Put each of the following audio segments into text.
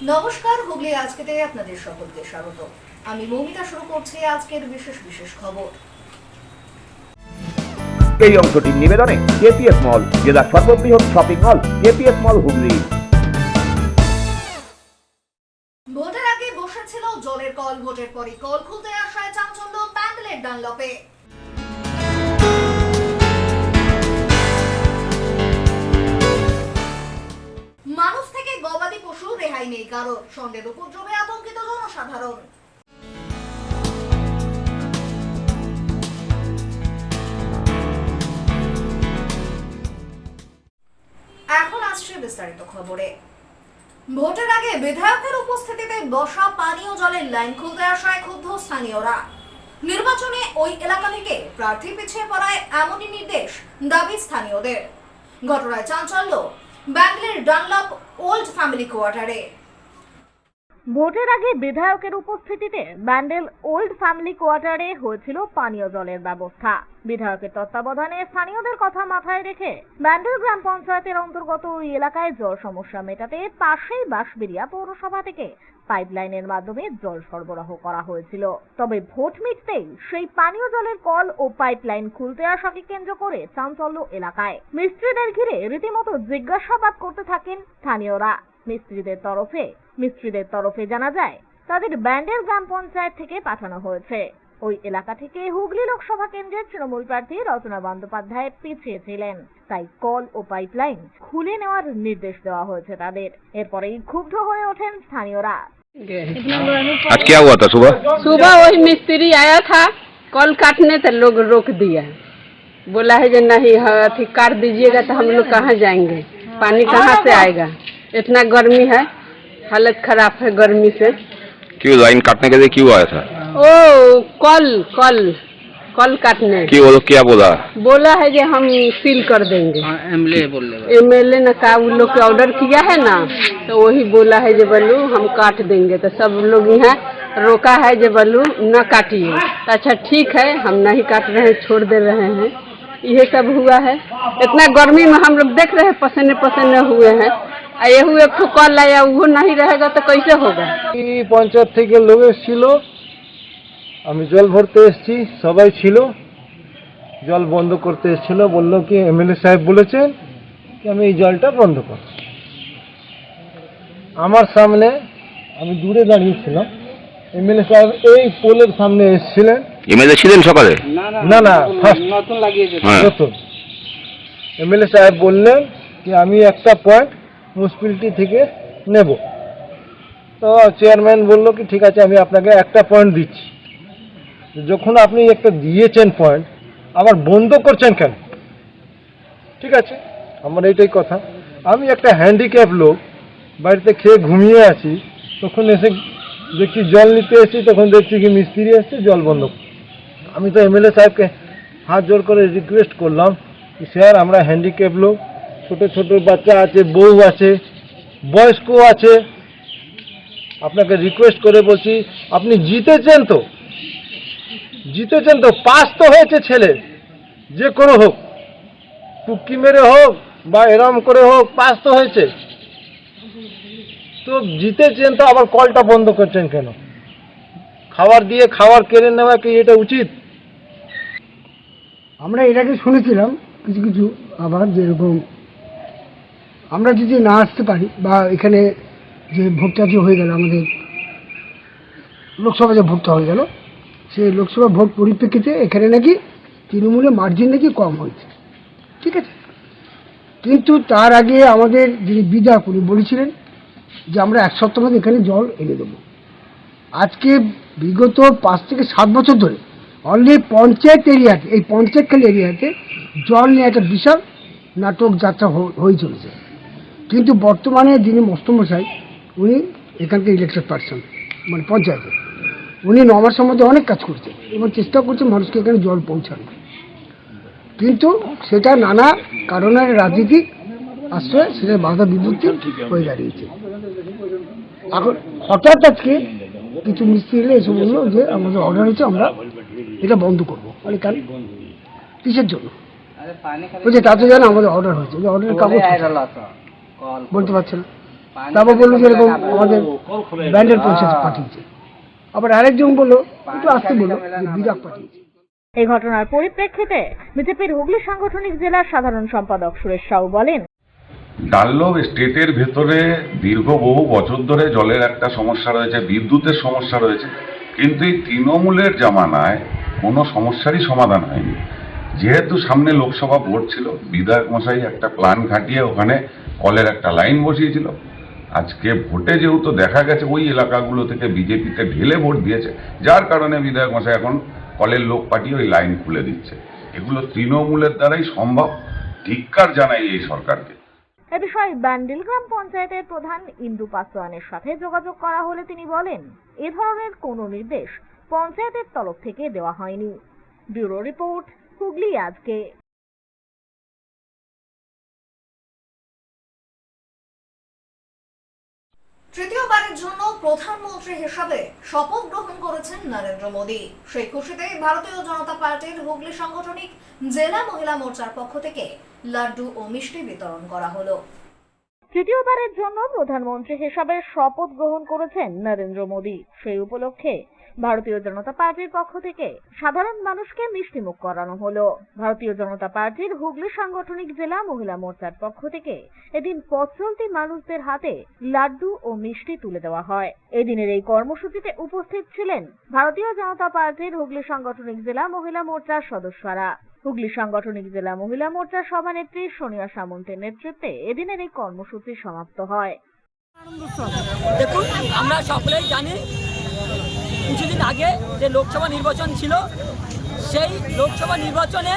নমস্কার, হুগলি আজকেতে আপনাদের সকলকে স্বাগত। আমি মৌমিতা শুরু করছি আজকের বিশেষ খবর। এই অংশটির নিবেদনে কেপিএস মল, জেলার সর্ববৃহৎ শপিং মল কেপিএস মল হুগলি। ভোটের আগে বসেছিল জলের কল, ভোটের পরই কল খুলতে আসায় চাঞ্চল্য প্যান্ডেলের ডানলপে। মানুষ থেকে গবাদি পশু রেহাই নেই কারোর, সন্ধ্যের উপদ্রবে আতঙ্কিত জনসাধারণ। এখন আসছে বিস্তারিত খবরে। ভোটের আগে বিধায়কের উপস্থিতিতে বসা পানীয় জলের লাইন খুলতে আসায় ক্ষুব্ধ স্থানীয়রা। নির্বাচনে ওই এলাকা থেকে প্রার্থী পিছিয়ে পড়ায় এমনই নির্দেশ দাবি স্থানীয়দের। ঘটনায় চাঞ্চল্য ব্যাঙ্গলের ডানলপ ওল্ড ফ্যামিলি কোয়ার্টারে। ভোটের আগে বিধায়কের উপস্থিতিতে ব্যান্ডেল ওল্ড ফ্যামিলি কোয়ার্টারে হয়েছিল পানীয় জলের ব্যবস্থা। বিধায়কের তত্ত্বাবধানে স্থানীয়দের কথা মাথায় রেখে ব্যান্ডেল গ্রাম পঞ্চায়েতের অন্তর্গত ওই এলাকায় জল সমস্যা মেটাতে পাশেই বাঁশবেড়িয়া পৌরসভা থেকে পাইপলাইনের মাধ্যমে জল সরবরাহ করা হয়েছিল। তবে ভোট মিটতেই সেই পানীয় জলের কল ও পাইপলাইন খুলতে আসাকে কেন্দ্র করে চাঞ্চল্য এলাকায়। মিস্ত্রিদের ঘিরে রীতিমতো জিজ্ঞাসাবাদ করতে থাকেন স্থানীয়রা। মিস্ত্রিদের তরফে জানা যায় তাদের ব্যান্ডেল গ্রাম পঞ্চায়েত থেকে পাঠানো হয়েছে। ওই এলাকা থেকে হুগলি লোকসভা কেন্দ্রের তৃণমূল প্রার্থী রচনা বন্দ্যোপাধ্যায় পিছিয়ে ছিলেন, তাই কল ও পাইপলাইন খুলে নেওয়ার নির্দেশ দেওয়া হয়েছে তাদের। এরপরেই ক্ষুব্ধ হয়ে ওঠেন স্থানীয়রা। आज क्या हुआ था सुबह? सुबह वही मिस्त्री आया था कल काटने, तो लोग रोक दिया, बोला है जो नहीं अथी काट दीजिएगा तो हम लोग कहाँ जाएंगे, पानी कहाँ से आएगा, इतना गर्मी है, हालत खराब है गर्मी से। क्यों लाइन काटने के लिए क्यों आया था? ओ कल कल कल काटने क्यों वो लोग क्या बोला है जो हम सील कर देंगे। एमएलए ने कहा उन लोग के ऑर्डर किया है ना, तो वही बोला है जो बोलू हम काट देंगे, तो सब लोग यहाँ रोका है जो बोलू न काटिए, तो अच्छा ठीक है हम नहीं काट रहे हैं, छोड़ दे रहे हैं। ये सब हुआ है, इतना गर्मी में हम लोग देख रहे हैं पसीने पसीने हुए हैं। ये हुए एक कल आया वो नहीं रहेगा तो कैसे होगा। পঞ্চায়েত থেকে লোক এসেছিল, আমি জল ভরতে এসেছি, সবাই ছিল, জল বন্ধ করতে এসেছিল, বললো কি এমএলএ সাহেব বলেছেন কি আমি এই জলটা বন্ধ করব। আমার সামনে আমি দূরে দাঁড়িয়েছিলাম, এমএলএ সাহেব এই পোলের সামনে এসেছিলেন। एमएलए ছিলেন সকালে? না ফার্স্ট নতুন লাগিয়েছে, নতুন এমএলএ সাহেব বললেন কি আমি একটা পয়েন্ট মিউনিসিপ্যালিটি থেকে নেব। তো চেয়ারম্যান বললো কি ঠিক আছে আমি আপনাকে একটা পয়েন্ট দিচ্ছি। যখন আপনি একটা দিয়েছেন পয়েন্ট, আবার বন্ধ করছেন কেন? ঠিক আছে, আমার এইটাই কথা। আমি একটা হ্যান্ডিক্যাপ লোক, বাড়িতে খেয়ে ঘুমিয়ে আছি, তখন এসে দেখছি জল নিতে এসেছি, তখন দেখছি কি মিস্ত্রি এসছে জল বন্ধ। আমি তো এমএলএ সাহেবকে হাত জোর করে রিকোয়েস্ট করলাম কি স্যার আমরা হ্যান্ডিক্যাপ লোক, ছোট ছোট বাচ্চা আছে, বউ আছে, বয়স্ক আছে, আপনাকে রিকোয়েস্ট করে বলছি আপনি জিতেছেন তো পাস তো হয়েছে ছেলে, যে কোনো হোক, টুকি মেরে হোক বা এরম করে হোক, পাস তো হয়েছে, তো জিতেছেন তো আবার কলটা বন্ধ করছেন কেন? খাবার দিয়ে খাবার কেড়ে নেওয়া কি এটা উচিত? আমরা এর আগে শুনেছিলাম কিছু আবার যেরকম আমরা যদি না আসতে পারি বা এখানে যে ভোটটা যে হয়ে গেল, আমাদের লোকসভা যে ভোটটা হয়ে গেল, সেই লোকসভা ভোট পরিপ্রেক্ষিতে এখানে নাকি তৃণমূলের মার্জিন নাকি কম হয়েছে, ঠিক আছে। কিন্তু তার আগে আমাদের যিনি বিধায়ক উনি বলেছিলেন যে আমরা এক সপ্তাহ মধ্যে এখানে জল এনে দেবো। আজকে বিগত 5 থেকে 7 বছর ধরে অনলি পঞ্চায়েত এরিয়াতে, এই পঞ্চায়েতখালী এরিয়াতে জল নিয়ে একটা বিশাল নাটক যাত্রা হয়ে চলেছে। কিন্তু বর্তমানে যিনি মস্তমশাই, উনি এখানকার ইলেকটেড পার্সন, মানে পঞ্চায়েতে, উনি 9 মাসের মধ্যে অনেক কাজ করছে এবং চেষ্টা করছে মানুষকে এখানে জল পৌঁছানো, কিন্তু সেটা নানা কারণের রাজনীতিক আশ্রয় সেটা বাধা বিপত্তি হয়ে দাঁড়িয়েছে। এখন হঠাৎ আজকে কিছু মিস্ত্রি এলে এসে বললো যে আমাদের অর্ডার হয়েছে, আমরা এটা বন্ধ করবো। মানে কারণ কিসের জন্য বলছে, তা তো জানো আমাদের অর্ডার হয়েছে, যে অর্ডারের কাগজ বলতে পারছে না। তারপর বললো যে এরকম আমাদের ব্যান্ডের পৌঁছে পাঠিয়েছে। আবার আরেকজন বললো একটু আসতে বললো যে বিরাট পাঠিয়েছে। এই ঘটনার পরিপ্রেক্ষিতে বিজেপির হুগলি সাংগঠনিক জেলার সাধারণ সম্পাদক সুরেশ সাউ বলেন, ডানলপ স্টেটের ভেতরে দীর্ঘ বহু বছর ধরে জলের একটা সমস্যা রয়েছে, বিদ্যুতের সমস্যা রয়েছে, কিন্তু এই তৃণমূলের জামানায় কোনো সমস্যারই সমাধান হয়নি। যেহেতু সামনে লোকসভা ভোট ছিল, বিধায়ক মশাই একটা প্ল্যান খাটিয়ে ওখানে কলের একটা লাইন বসিয়েছিল। আজকে ভোটে যেহেতু দেখা গেছে ওই এলাকাগুলো থেকে বিজেপিতে ঢেলে ভোট দিয়েছে, যার কারণে বিধায়ক মশাই এখন কলের লোক পাঠিয়ে ওই লাইন খুলে দিচ্ছে। এগুলো তৃণমূলের দ্বারাই সম্ভব। ধিক্কার জানাই এই সরকারকে। এ বিষয়ে ব্যান্ডেল গ্রাম পঞ্চায়েতের প্রধান ইন্দু পাসওয়ানের সাথে যোগাযোগ করা হলে তিনি বলেন, এ ধরনের কোনো নির্দেশ পঞ্চায়েতের তরফ থেকে দেওয়া হয়নি। ব্যুরো রিপোর্ট, হুগলি আজকে। তৃতীয়বারের জন্য প্রধানমন্ত্রী হিসাবে শপথ গ্রহণ করেছেন নরেন্দ্র মোদী। সেই খুশিতে ভারতীয় জনতা পার্টির হুগলি সাংগঠনিক জেলা মহিলা মোর্চার পক্ষ থেকে লাড্ডু ও মিষ্টি বিতরণ করা হলো। তৃতীয়বারের জন্য প্রধানমন্ত্রী হিসাবে শপথ গ্রহণ করেছেন নরেন্দ্র মোদী। সেই উপলক্ষে ভারতীয় জনতা পার্টির পক্ষ থেকে সাধারণ মানুষকে মিষ্টিমুখ করানো হলো। ভারতীয় জনতা পার্টির হুগলি সাংগঠনিক জেলা মহিলা মোর্চার পক্ষ থেকে এদিন পথ চলতি মানুষদের হাতে লাড্ডু ও মিষ্টি তুলে দেওয়া হয়। এদিনের এই কর্মসূচিতে উপস্থিত ছিলেন ভারতীয় জনতা পার্টির হুগলি সাংগঠনিক জেলা মহিলা মোর্চার সদস্যরা। হুগলি সাংগঠনিক জেলা মহিলা মোর্চার সভানেত্রী সোনিয়া সামন্তের নেতৃত্বে এদিনের এই কর্মসূচি সমাপ্ত হয়। দেখুন, আমরা সকলেই জানি কিছুদিন আগে যে লোকসভা নির্বাচন ছিল, সেই লোকসভা নির্বাচনে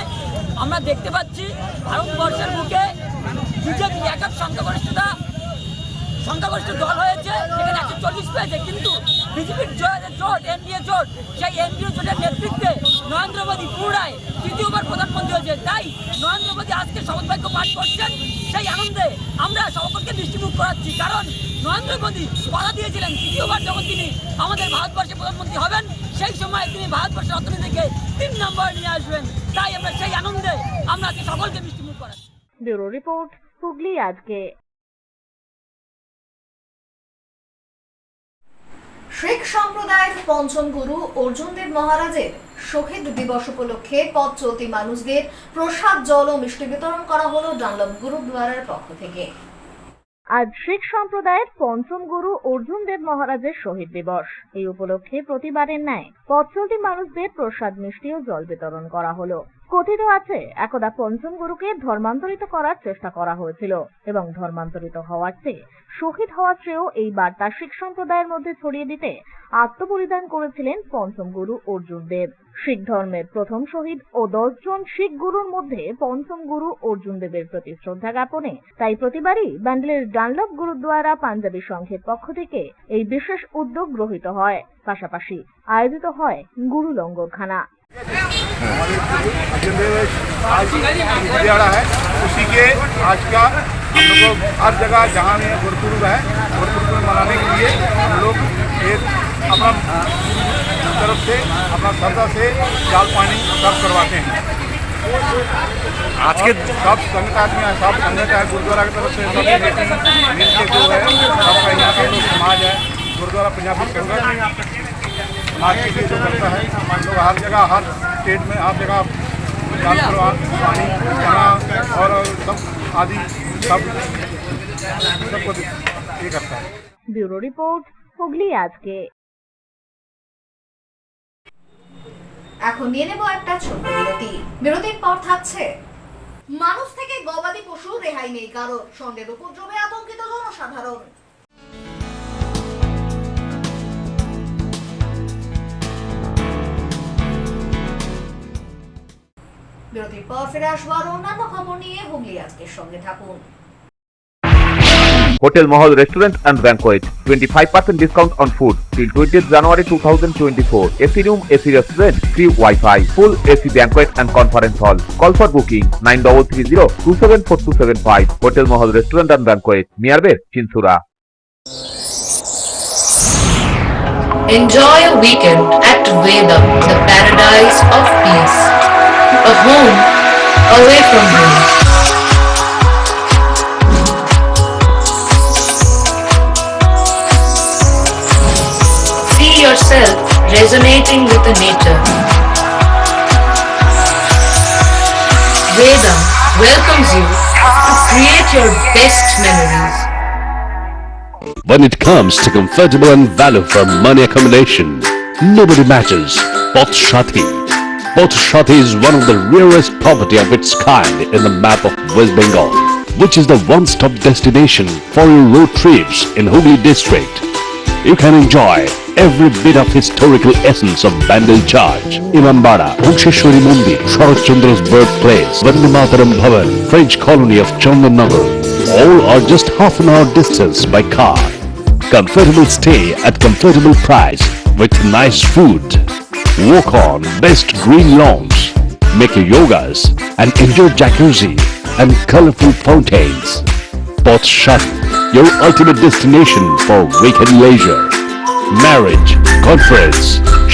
আমরা দেখতে পাচ্ছি ভারতবর্ষের বুকে বিজেপি একক সংখ্যাগরিষ্ঠ দল হয়েছে, সেখানে 140 পেয়েছে। কিন্তু বিজেপির জোট এনডিএ জোট, সেই এনডিএ জোটের নেতৃত্বে নরেন্দ্র মোদী পুনরায় তৃতীয়বার প্রধানমন্ত্রী হয়েছে। তাই নরেন্দ্র মোদী আজকে শপথ বাক্য পাঠ করছেন, সেই আনন্দে আমরা সকলকে মিষ্টিমুখ করাচ্ছি। কারণ নরেন্দ্র মোদী কথা দিয়েছিলেন তৃতীয়বার যখন তিনি আমাদের ভারতবর্ষের প্রধানমন্ত্রী হবেন, সেই সময় তিনি ভারতবর্ষের অর্থনীতিকে 3 নম্বরে নিয়ে আসবেন। তাই আমরা সেই আনন্দে আমরা আজকে সকলকে মিষ্টিমুখ করাচ্ছি। ব্যুরো রিপোর্ট, হুগলি আজকে। শিখ সম্প্রদায়ের পঞ্চম গুরু অর্জুন দেব মহারাজের শহীদ দিবস উপলক্ষে পথ চলতি মানুষদের প্রসাদ, জল ও মিষ্টি বিতরণ করা হলো ডানলপ গুরুদ্বারার পক্ষ থেকে। আজ শিখ সম্প্রদায়ের পঞ্চম গুরু অর্জুন দেব মহারাজের শহীদ দিবস। এই উপলক্ষে প্রতিবারের ন্যায় পথ চলতি মানুষদের প্রসাদ, মিষ্টি ও জল বিতরণ করা হলো। কথিত আছে, একদা পঞ্চম গুরুকে ধর্মান্তরিত করার চেষ্টা করা হয়েছিল এবং ধর্মান্তরিত হওয়ার চেয়ে শহীদ হওয়ার চেয়েও এই বার্তা শিখ সম্প্রদায়ের মধ্যে ছড়িয়ে দিতে আত্মবলিদান করেছিলেন পঞ্চম গুরু অর্জুন দেব। শিখ ধর্মের প্রথম শহীদ ও 10 জন শিখ গুরুর মধ্যে পঞ্চম গুরু অর্জুন দেবের প্রতি শ্রদ্ধা জ্ঞাপনে তাই প্রতিবারই ব্যান্ডেলের ডানলপ গুরুদ্বারা পাঞ্জাবি সংঘের পক্ষ থেকে এই বিশেষ উদ্যোগ গ্রহীত হয়। পাশাপাশি আয়োজিত হয় গুরু লঙ্গরখানা। दिहाड़ा है, उसी के आज का हम लोग हर जगह जहाँ में गुरुपुरब है, गुरुपुरब मनाने के लिए हम लोग एक अपना तरफ से अपना श्रद्धा से जाल पानी सब करवाते हैं। आज के सब संगत आदमी है, सब संगत है गुरुद्वारा की तरफ से सभी मिल के जो है सबका यहाँ का लोग समाज है, गुरुद्वारा पंजाबी संगत समाज के लिए जो करता है। हम लोग हर जगह, हर स्टेट में हर जगह जाल करवा पानी और सब आदि सबको ये करता है। ब्यूरो रिपोर्ट, হুগলি আজকে। এখন নিয়ে নেব একটা ছোট্ট বিরতি। বিরতির পর থাকছে মানুষ থেকে গবাদি পশু রেহাই নেই কারোর, ষণ্ডের উপদ্রবে আতঙ্কিত জনসাধারণ। বিরতির পর ফিরে আসবো আর অন্যান্য খবর নিয়ে। হুগলি আজকের সঙ্গে থাকুন। Hotel Mahal Restaurant and Banquet, 25% discount on food till 20th January 2024. AC room, AC restaurant, free Wi-Fi, full AC banquet and conference hall. Call for booking 9330-274275. Hotel Mahal Restaurant and Banquet, nearby Chinsura. Enjoy a weekend at Vedam, the paradise of peace. A home away from home. resonating with the nature. Vedam welcomes you to create your best memories. When it comes to comfortable and value for money accommodation, nobody matches Pothshati. Pothshati is one of the rarest property of its kind in the map of West Bengal, which is the one-stop destination for your road trips in Hooghly district. You can enjoy every bit of historical essence of Bandel Church, Imambara, Bhunsheshwari Mandir, Sharat Chandra's birthplace, Vande Mataram Bhavan, French colony of Chandannagar. All are just half an hour distance by car. Comfortable stay at comfortable price with nice food. Walk on best green lawns, make your yogas and enjoy jacuzzi and colorful fountains. Pothshati, your ultimate destination for weekend leisure. Marriage, conference,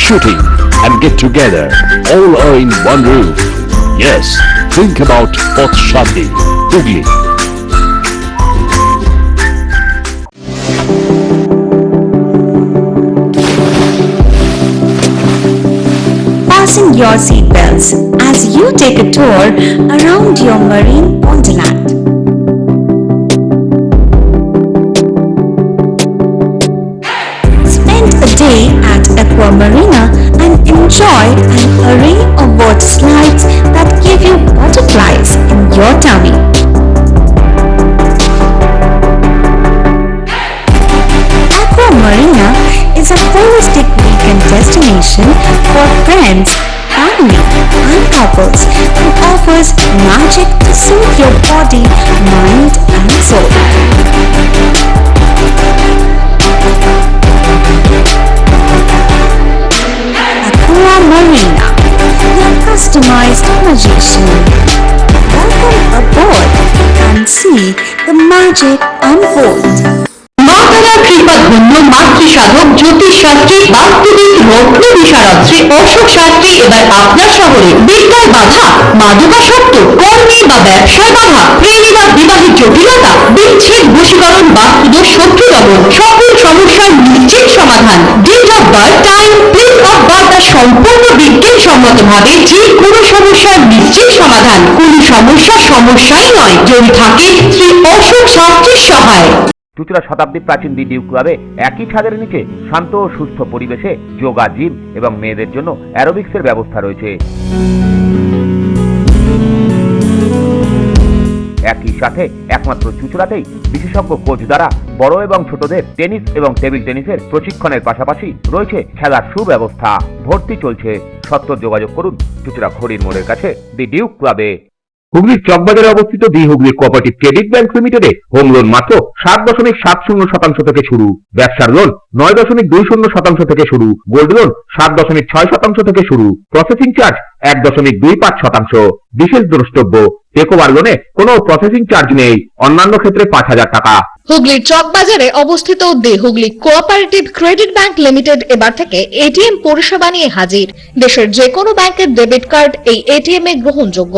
shooting and get together all are in one roof. Yes, think about Pothshati, Hooghly. Fasten your seatbelts as you take a tour around your marine wonderland. Spend a day at Aqua Marina and enjoy an array of water slides that give you butterflies in your tummy. Aqua Marina is a holistic weekend destination for friends, family and couples and offers magic to soothe your body, mind and soul. Aqua Marina, your customized magician. Welcome aboard and see the magic unfold. মাতারা কৃপা ধন্য মাতৃসাধক জ্যোতিষ শাস্ত্রী বাস্তুবিদ রত্ন বিশারদ শ্রী অশোক শাস্ত্রী এবার আপনার শহরে। বিদ্যায় বাধা, মাদকাসক্ত, কর্মে বা ব্যবসায় বাধা, প্রেমে বা বিবাহের জটিলতা, বিচ্ছেদ, বশীকরণ, বাস্তুদোষ, শত্রু দমন, সকল সমস্যার নিশ্চিত সমাধান। Date of birth, time, place of birth আর সম্পূর্ণ বিজ্ঞানসম্মতভাবে যে কোনো সমস্যার নিশ্চিত সমাধান। কোনো সমস্যাই নয় যদি থাকে শ্রী অশোক শাস্ত্রীর সহায়। চুঁচুড়া শতাব্দী প্রাচীন দি ডিউক ক্লাবে একই ছাদের নিচে শান্ত ও সুস্থ পরিবেশে যোগা, জিম এবং মেয়েদের জন্য অ্যারোবিক্সের ব্যবস্থা রয়েছে। একই সাথে একমাত্র চুঁচুড়াতেই বিশেষজ্ঞ কোচ দ্বারা বড় এবং ছোটদের টেনিস এবং টেবিল টেনিসের প্রশিক্ষণের পাশাপাশি রয়েছে খেলার সুব্যবস্থা। ভর্তি চলছে, সত্বর যোগাযোগ করুন চুঁচুড়া খড়ির মোড়ের কাছে দি ডিউক ক্লাবে। হুগলির চকবাজারে অবস্থিত the Hooghly cooperative credit bank লিমিটেডে হোম লোন মাত্র 7.70% থেকে শুরু, ব্যবসার লোন 9.20% থেকে শুরু, গোল্ড লোন 7.6% থেকে শুরু, প্রসেসিং চার্জ 1.25%। বিশেষ দ্রষ্টব্য, টেকওভার লোনে কোনো প্রসেসিং চার্জ নেই, অন্যান্য ক্ষেত্রে 5,000 টাকা। হুগলির চকবাজারে অবস্থিত the Hooghly cooperative credit bank limited এবার থেকে এটিএম পরিষেবা নিয়ে হাজির। দেশের যে কোনো ব্যাংকের ডেবিট কার্ড এই এটিএম এ গ্রহণযোগ্য।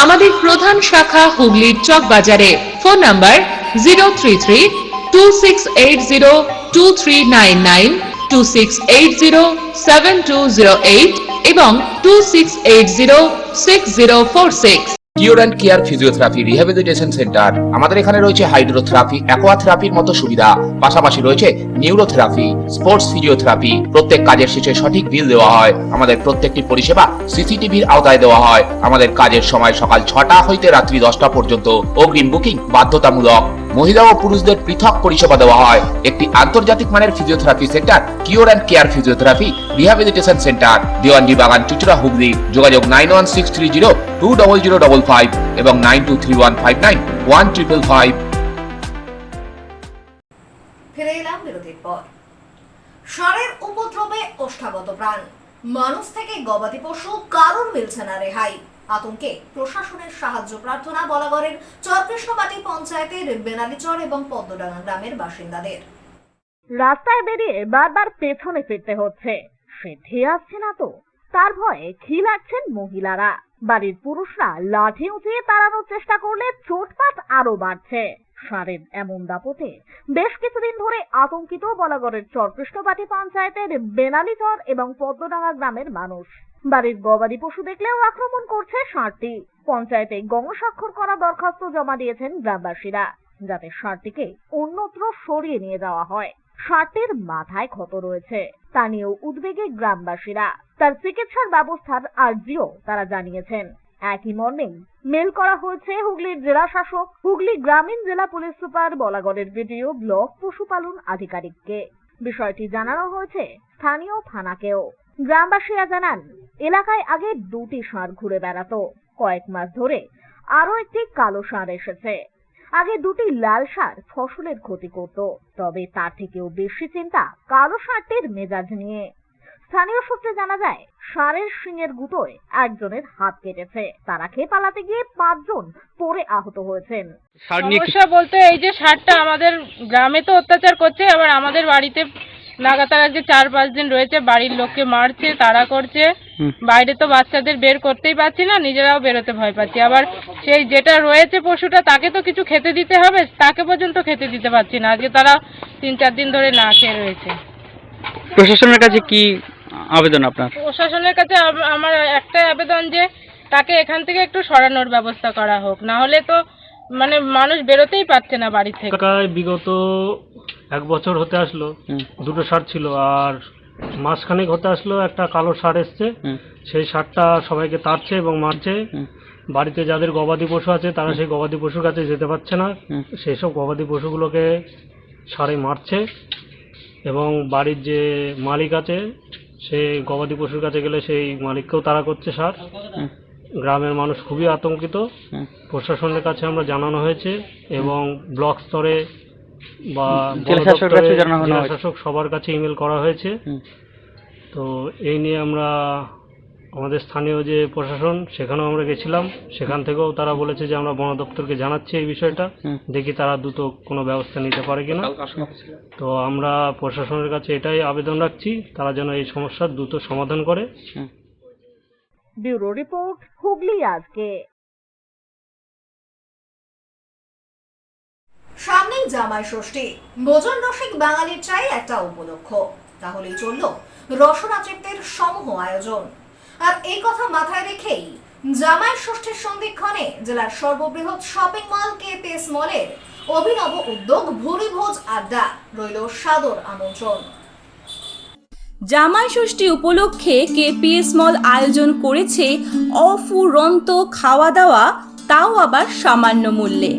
আমাদের প্রধান শাখা হুগলির চকবাজারে। ফোন নাম্বার 033-2680-2399, 2680-7208 এবং 2680-6046। Cure and care physiotherapy rehabilitation centre. আমাদের এখানে রয়েছে হাইড্রোথেরাপি, অ্যাকোয়াথেরাপির মতো সুবিধা, পাশাপাশি রয়েছে নিউরোথেরাপি, স্পোর্টস ফিজিওথেরাপি। প্রত্যেক কাজের শেষে সঠিক বিল দেওয়া হয়। আমাদের প্রত্যেকটি পরিষেবা সিসিটিভির আওতায় দেওয়া হয়। আমাদের কাজের সময় সকাল 6টা হইতে রাত্রি 10টা পর্যন্ত। অগ্রিম বুকিং বাধ্যতামূলক। মহিলা ও পুরুষদের পৃথক পরিষেবা দেওয়া হয়। একটি আন্তর্জাতিক মানের physiotherapy centre cure and care physiotherapy rehabilitation centre, Dewanji বাগান, চুঁচুড়া, হুগলি। যোগাযোগ 9163020055 এবং 9231591555। ফিরে এলাম বিরতির পর। ষাঁড়ের উপদ্রবে ওষ্ঠাগত প্রাণ, মানুষ থেকে গবাদি পশু কারোর মিলছে না রেহাই। আতঙ্কে প্রশাসনের সাহায্য প্রার্থনা বলাগড়ের চরকৃষ্ণবাটি পঞ্চায়েতের বেনালীচর এবং পদ্মডাঙ্গা গ্রামের বাসিন্দাদের। রাস্তায় বেরিয়ে বারবার পেছনে ফিরতে হচ্ছে, সিদ্ধি আসছে না তো, তার ভয়ে খিলাচ্ছেন মহিলারা। বাড়ির পুরুষরা লাঠি উঁচিয়ে তাড়ানোর চেষ্টা করলে চোটপাট আরো বাড়ছে। ষাঁড়ের এমন দাপটে বেশ কিছুদিন ধরে আতঙ্কিত বলাগড়ের চরকৃষ্ণবাটি পঞ্চায়েতের বেনালীচর এবং পদ্মডাঙ্গা গ্রামের মানুষ। বাড়ির গবাদি পশু দেখলেও আক্রমণ করছে ষাঁড়টি। পঞ্চায়েতে গণস্বাক্ষর করা দরখাস্ত জমা দিয়েছেন গ্রামবাসীরা, যাতে ষাঁড়টিকে অন্যত্র সরিয়ে নিয়ে যাওয়া হয়। ষাঁড়টির মাথায় ক্ষত রয়েছে, তা নিয়েও উদ্বেগে গ্রামবাসীরা। তার চিকিৎসার ব্যবস্থার আর্জিও তারা জানিয়েছেন। একই মর্মে মেল করা হয়েছে হুগলির জেলা শাসক, হুগলি গ্রামীণ জেলা পুলিশ সুপার, বলাগড়ের বিডিও, ব্লক পশুপালন আধিকারিককে। বিষয়টি জানানো হয়েছে স্থানীয় থানাকেও। গ্রামবাসীরা জানান, এলাকায় আগে 2টি ষাঁড় ঘুরে বেড়াতো। কয়েক মাস ধরে আরো একটি কালো ষাঁড় এসেছে। আগে 2টি লাল ষাঁড় ফসলের ক্ষতি করত, তবে তার থেকেও বেশি চিন্তা কালো ষাঁড়টির মেজাজ নিয়ে। স্থানীয় সূত্রে জানা যায়, ষাঁড়ের শিঙের গুঁতোয় একজনের হাত কেটেছে। তারা খেয়ে পালাতে গিয়ে 5 জন পড়ে আহত হয়েছেন। সমস্যা বলতে এই যে ষাঁড়টা আমাদের গ্রামে তো অত্যাচার করছে, আবার আমাদের বাড়িতে লাগাতার যে 4-5 দিন রয়েছে, বাড়ির লোককে মারছে, তাড়া করছে। বাইরে তো বাচ্চাদের বের করতেই পারছি না, নিজেরাও বেরোতে ভয় পাচ্ছি। আবার সেই যেটা রয়েছে পশুটা, তাকে তো কিছু খেতে দিতে হবে, তাকে পর্যন্ত খেতে দিতে পারছি না। আজকে তারা 3-4 দিন ধরে না খেয়ে রয়েছে। প্রশাসনের কাছে কি আবেদন আপনার? প্রশাসনের কাছে আমার একটাই আবেদন যে তাকে এখান থেকে একটু সরানোর ব্যবস্থা করা হোক, না হলে তো মানে মানুষ বেরোতেই পারছে না বাড়ি থেকে। বিগত 1 বছর হতে আসলো 2টো ষাঁড় ছিল, আর মাসখানেক হতে আসলো একটা কালো ষাঁড় এসছে। সেই ষাঁড়টা সবাইকে তাড়ছে এবং মারছে। বাড়িতে যাদের গবাদি পশু আছে তারা সেই গবাদি পশুর কাছে যেতে পারছে না, সেই সব গবাদি পশুগুলোকে ষাঁড়ে মারছে। এবং বাড়ির যে মালিক আছে সে গবাদি পশুর কাছে গেলে সেই মালিককেও তাড়া করছে ষাঁড়। গ্রামের মানুষ খুবই আতঙ্কিত। প্রশাসনের কাছে আমরা জানানো হয়েছে এবং ব্লক স্তরে বা জেলা শাসক সবার কাছে ইমেল করা হয়েছে। তো এই নিয়ে আমরা আমাদের স্থানীয় যে প্রশাসন সেখানেও আমরা গেছিলাম, সেখান থেকেও তারা বলেছে যে আমরা বন দপ্তরকে জানাচ্ছি এই বিষয়টা, দেখি তারা দ্রুত কোনো ব্যবস্থা নিতে পারে কিনা। তো আমরা প্রশাসনের কাছে এটাই আবেদন রাখছি, তারা যেন এই সমস্যার দ্রুত সমাধান করে। ব্যুরো রিপোর্ট, হুগলি আজকে। সামনেই জামাই ষষ্ঠী, ভোজন রসিক বাঙালির চাই একটা উপলক্ষ, তাহলেই চলল রসনাচিত্তের সমূহ আয়োজন। আর এই কথা মাথায় রেখেই জামাই ষষ্ঠীর সন্ধিক্ষণে জেলার সর্ববৃহৎ শপিং মল কেপিএস মলের অভিনব উদ্যোগ ভুরিভোজ আড্ডা রইল সাদর আমন্ত্রণ। জামাই ষষ্ঠী উপলক্ষে কেপিএস মল আয়োজন করেছে অফুরন্ত খাওয়া দাওয়া, তাও আবার সামান্য মূল্যে।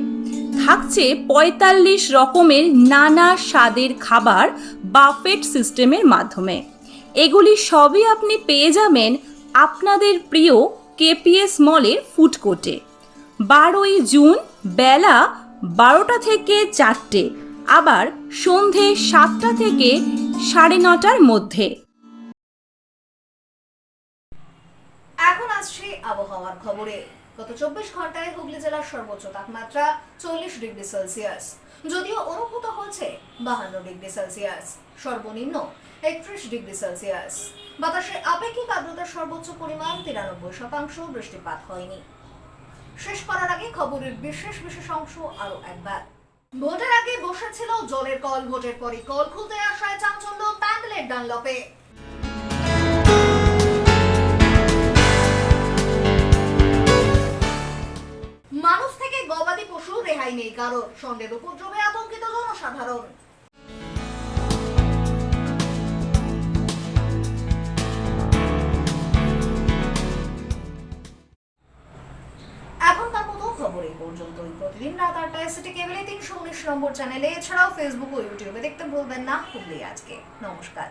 থাকছে 45 রকমের নানা স্বাদের খাবার বাফেট সিস্টেমের মাধ্যমে। এগুলি সবই আপনি পেয়ে যাবেন আপনাদের প্রিয় কেপিএস মলের ফুড কোর্টে। 12ই জুন বেলা 12টা থেকে 4টে, আবার সন্ধে 7টা থেকে 9:30টার মধ্যে। এখন আসছে আবহাওয়ার খবরে। গত 24 ঘন্টায় হুগলি জেলার সর্বোচ্চ তাপমাত্রা 40 ডিগ্রি সেলসিয়াস, যদিও অনুভূত হয়েছে 52 ডিগ্রি সেলসিয়াস, সর্বনিম্ন 31 ডিগ্রি সেলসিয়াস। বাতাসে আপেক্ষিক আর্দ্রতার সর্বোচ্চ পরিমাণ 93%, বৃষ্টিপাত হয়নি। শেষ করার আগে খবরের বিশেষ অংশ আরো একবার। ভোটের আগে বসেছিল জলের কল, ভোটের পরই কল খুলতে আসায় চাঞ্চল্য প্যান্ডেলের ডানলপে। মানুষ থেকে গবাদি পশু রেহাই নেই কারোর, ষণ্ডের উপদ্রবে আতঙ্কিত জনসাধারণ। এখনকার মতো খবর এই পর্যন্তই। প্রতিদিন রাত 8টায় সিটি কেবলে 319 নম্বর চ্যানেলে, এছাড়াও ফেসবুক ও ইউটিউবে দেখতে ভুলবেন না হুগলি আজকে। নমস্কার।